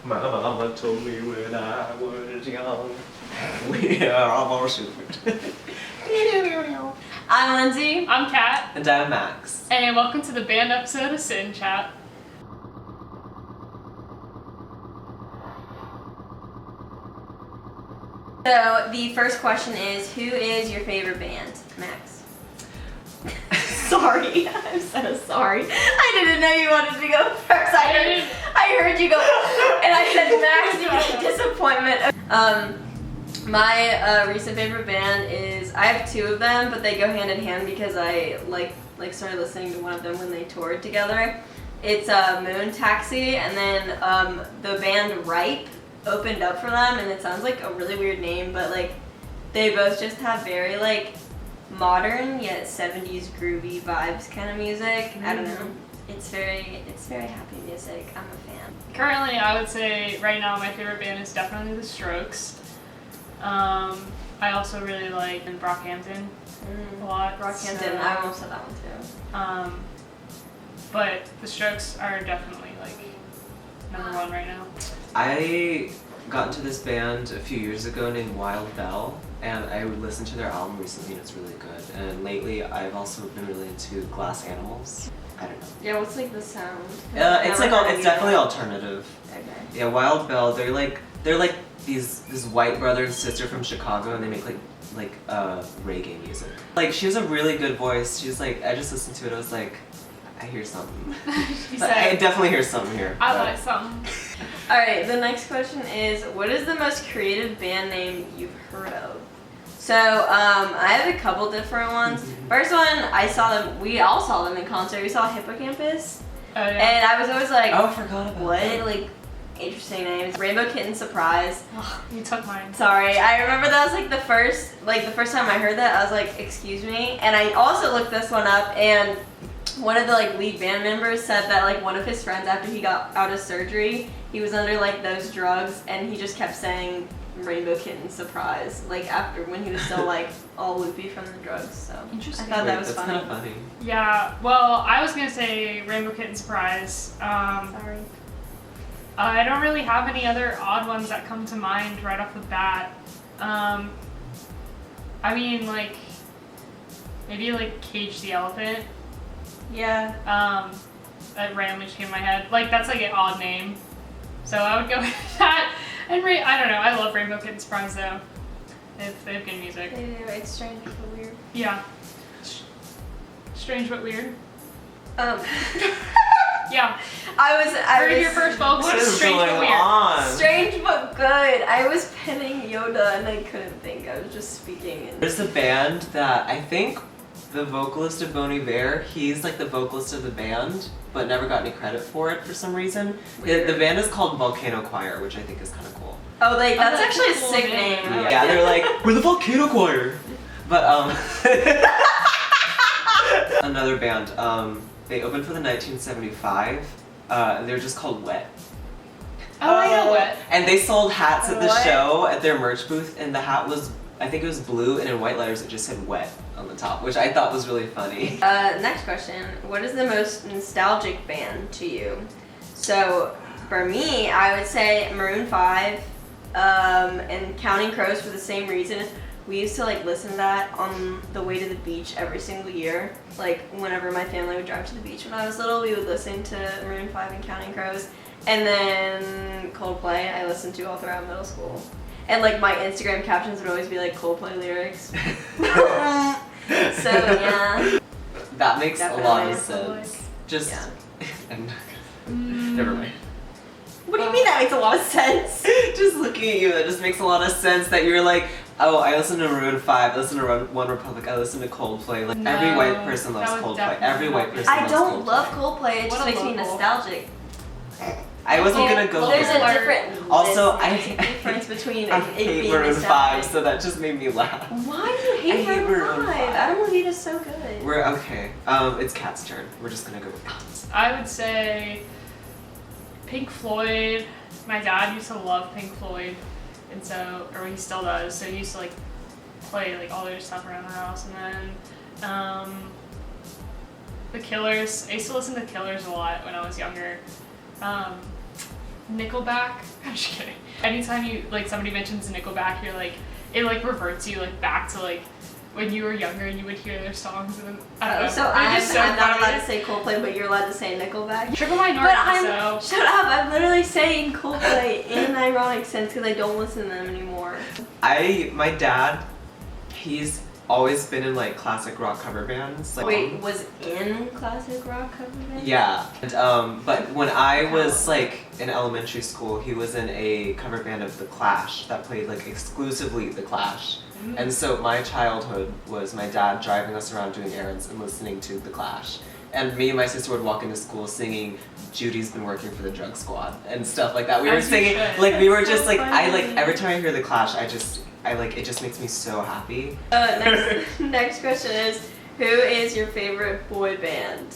My mama told me when I was young, we are all stupid. I'm Lindsay. I'm Kat. And I'm Max. And welcome to the band episode of Sit and Chat. So the first question is, who is your favorite band? Max. Sorry, I'm so sorry. I didn't know you wanted to go first. I heard you go, and I said, Max, you get disappointment. My recent favorite band is, I have two of them, but they go hand in hand because I like started listening to one of them when they toured together. It's Moon Taxi, and then the band Ripe opened up for them, and it sounds like a really weird name, but like they both just have very like modern yet 70s groovy vibes kind of music. I don't know. It's very happy music. I'm a fan. Currently, I would say right now my favorite band is definitely The Strokes. I also really like Brockhampton a lot. Brockhampton, So, I almost said that one too. But The Strokes are definitely like number one right now. I got into this band a few years ago named Wild Bell, and I listened to their album recently and it's really good. And lately I've also been really into Glass Animals. I don't know. Yeah, what's like the sound? It's definitely alternative. Okay. Yeah, Wild Bell, they're like this white brother and sister from Chicago, and they make like reggae music. Like, she has a really good voice. She's like, I just listened to it, I was like, I hear something. I definitely hear something here. I like something. Alright, the next question is, what is the most creative band name you've heard of? So, I have a couple different ones. First one, we all saw them in concert. We saw Hippocampus. Oh, yeah. And I was always like, Oh, I forgot about what? that. Like, interesting names. Rainbow Kitten Surprise. Ugh, you took mine. Sorry, I remember that was like the first time I heard that, I was like, excuse me. And I also looked this one up, and one of the like lead band members said that like one of his friends, after he got out of surgery, he was under like those drugs, and he just kept saying Rainbow Kitten Surprise, like after when he was still like all loopy from the drugs. So Interesting. I thought that was that's funny. kind of funny. Yeah, well, I was gonna say Rainbow Kitten Surprise. Sorry. I don't really have any other odd ones that come to mind right off the bat. I mean, like, maybe like Cage the Elephant. Yeah. That randomly just came in my head. Like, that's like an odd name. So I would go with that. And I don't know, I love Rainbow Kitten Surprise though. They have good music. They do. It's strange but weird. Yeah. Strange but weird. I Yeah. was Your first folks. What is Strange but going weird. on? strange but good. I was pinning Yoda and I couldn't think. I was just speaking. There's a band that I think the vocalist of Bon Iver, he's like the vocalist of the band, but never got any credit for it for some reason. The band is called Volcano Choir, which I think is kind of cool. Oh, like that's that's actually a a cool sick name. name. Yeah, they're like, we're the Volcano Choir. But another band, they opened for the 1975. They're just called Wet. Oh, I know what. And they sold hats at the What? show at their merch booth, and the hat was, I think it was blue, and in white letters it just said Wet on the top, which I thought was really funny. Next question. What is the most nostalgic band to you? So, for me, I would say Maroon 5, and Counting Crows for the same reason. We used to like listen to that on the way to the beach every single year. Like whenever my family would drive to the beach when I was little, we would listen to Maroon 5 and Counting Crows. And then Coldplay, I listened to all throughout middle school. And like my Instagram captions would always be like Coldplay lyrics. So yeah. That makes a lot of Definitely. sense. Just, Yeah. never mind. What do you mean that makes a lot of sense? Just looking at you, that just makes a lot of sense that you're like, oh, I listen to Maroon 5, I listen to One Republic, I listen to Coldplay. Like, No, every white person loves that would Coldplay. definitely Every white not be person I loves don't Coldplay. love Coldplay, it What just a makes me local. nostalgic. I wasn't Well, gonna go There's there. a different Also, list. I There's a difference between I it hate being Maroon nostalgic. 5, so that just made me laugh. Why do you hate I hate Maroon Maroon 5? 5. Adam Levita's so good. We're okay. It's Kat's turn. We're just gonna go with Kat's. I would say Pink Floyd. My dad used to love Pink Floyd, and so, or he still does. So he used to like play like all their stuff around the house, and then the Killers. I used to listen to Killers a lot when I was younger. Nickelback. I'm just kidding. Anytime you like somebody mentions Nickelback, you're like it like reverts you like back to like when you were younger and you would hear their songs and I don't know. So They're I'm, just so I'm not funny. allowed to say Coldplay, but you're allowed to say Nickelback. Triple But minority. So shut up! I'm literally saying Coldplay in an ironic sense because I don't listen to them anymore. My dad, he's always been in like classic rock cover bands. Like, Wait, was in classic rock cover band? Yeah, and, but when I was like in elementary school, he was in a cover band of The Clash that played like exclusively The Clash. And so my childhood was my dad driving us around doing errands and listening to The Clash. And me and my sister would walk into school singing Judy's Been Working for the Drug Squad and stuff like that. We were As you singing, should. like we were That's just so like, I like, funny. every time I hear The Clash, I like, it just makes me so happy. Next question is, who is your favorite boy band?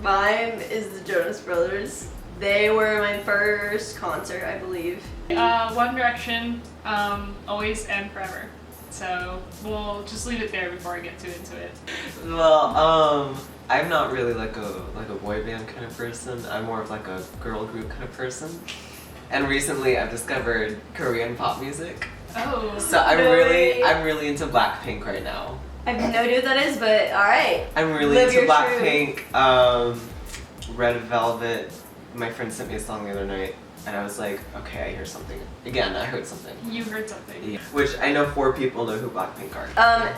Mine is the Jonas Brothers. They were my first concert, I believe. One Direction, always and forever. So we'll just leave it there before I get too into it. Well, I'm not really like a boy band kind of person. I'm more of like a girl group kind of person. And recently I've discovered Korean pop music. Oh. So Really? I'm really into Blackpink right now. I have no idea what that is, but alright. I'm really Live into your Blackpink. Red Velvet. My friend sent me a song the other night and I was like, okay, I hear something. Again, I heard something. You heard something. Yeah. Which I know 4 people know who Blackpink are.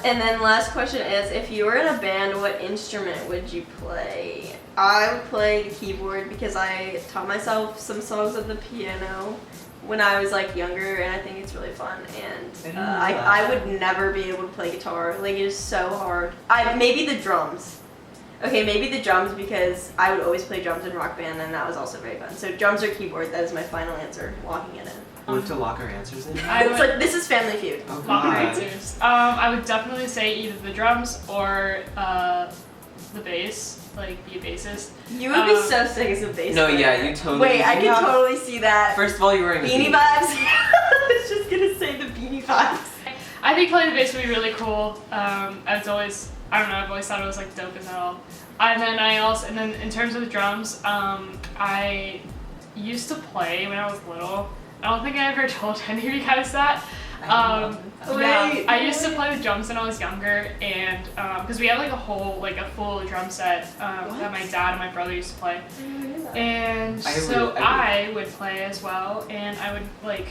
And then last question is, if you were in a band, what instrument would you play? I would play the keyboard because I taught myself some songs on the piano when I was like younger, and I think it's really fun. And I would never be able to play guitar. Like, it is so hard. Maybe the drums. Okay, maybe the drums because I would always play drums in Rock Band, and that was also very fun. So drums or keyboard, that is my final answer, locking it in. We have to lock our answers in? I It's would like, this is Family Feud. Oh lock my god. answers. I would definitely say either the drums or the bass, like be a bassist. You would be so sick as a bass No, player. yeah, you totally. Wait, I you can have- totally see that. First of all, you're wearing a Beanie beanie. Vibes. I was just gonna say the Beanie Vibes. I think playing the bass would be really cool. I've always thought it was like dope as hell. And then in terms of the drums, I used to play when I was little. I don't think I ever told any of you guys that. Wait, I used to play the drums when I was younger, and because we had like a full drum set that my dad and my brother used to play, and so I would play as well, and I would like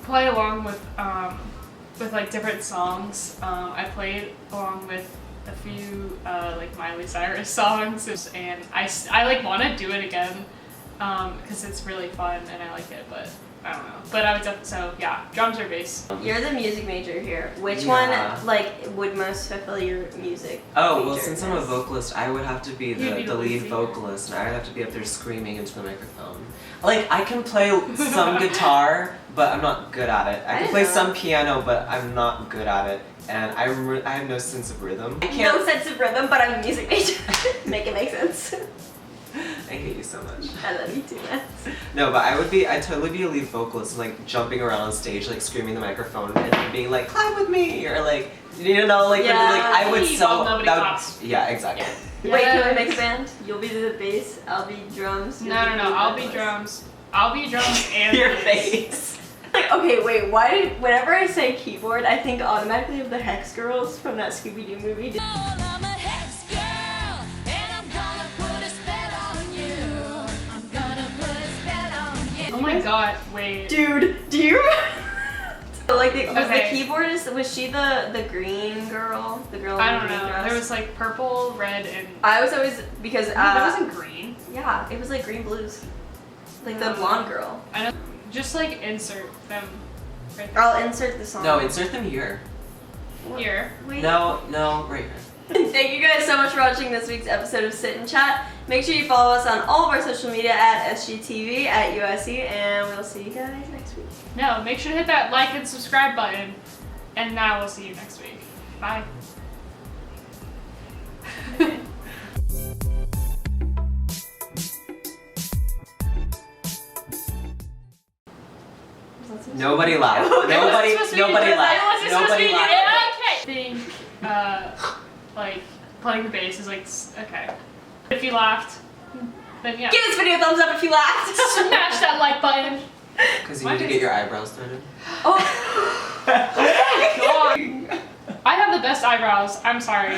play along with like different songs. I played along with a few like Miley Cyrus songs, and I like want to do it again because it's really fun and I like it, but I don't know. But I would so yeah, drums or bass. You're the music major here. Which Yeah. one like would most fulfill your music? Oh, well, major? since I'm a vocalist, I would have to be You'd be the the lead lead singer. vocalist, and I would have to be up there screaming into the microphone. Like, I can play some guitar, but I'm not good at it. I I can play know. some piano, but I'm not good at it. And I have no sense of rhythm. I No can't. sense of rhythm, but I'm a music major. Make it make sense. I hate you so much. I love you too, man. No, but I'd totally be a lead vocalist and like jumping around on stage, like screaming the microphone and being like, clap with me, or like, you know, like, Yeah. like I would Leave so, while nobody that would- claps. yeah, exactly. Wait, can we Yes. make a band? You'll be the bass, I'll be drums. you'll No, be I'll be vocalist. drums. I'll be drums and Your bass. face. Like, okay, wait, whenever I say keyboard, I think automatically of the Hex Girls from that Scooby-Doo movie. I'm a hex girl, and I'm gonna put a spell on you. I'm gonna put a spell on you. Oh my god, wait. Dude, do you remember? Like, was Okay. the keyboardist, was she the green girl? The girl in I the don't green know. dress? There was like purple, red, and I was always, because, that wasn't green. yeah, it was like green blues. Like the No. blonde girl. I know. Just like insert them right there. I'll insert the song. No, insert them here. Here. Wait. No, right here. Thank you guys so much for watching this week's episode of Sit and Chat. Make sure you follow us on all of our social media at SGTV, at USC, and we'll see you guys next week. No, make sure to hit that like and subscribe button. And now we'll see you next week. Bye. Nobody laughed. Okay. Nobody, It wasn't supposed to be nobody because laughed. I wasn't supposed to Nobody be- laughed. I think, like, playing the bass is like, okay. If you laughed, then yeah. Give this video a thumbs up if you laughed. Smash that like button. Because you need to get your eyebrows threaded. Oh. God. I have the best eyebrows. I'm sorry.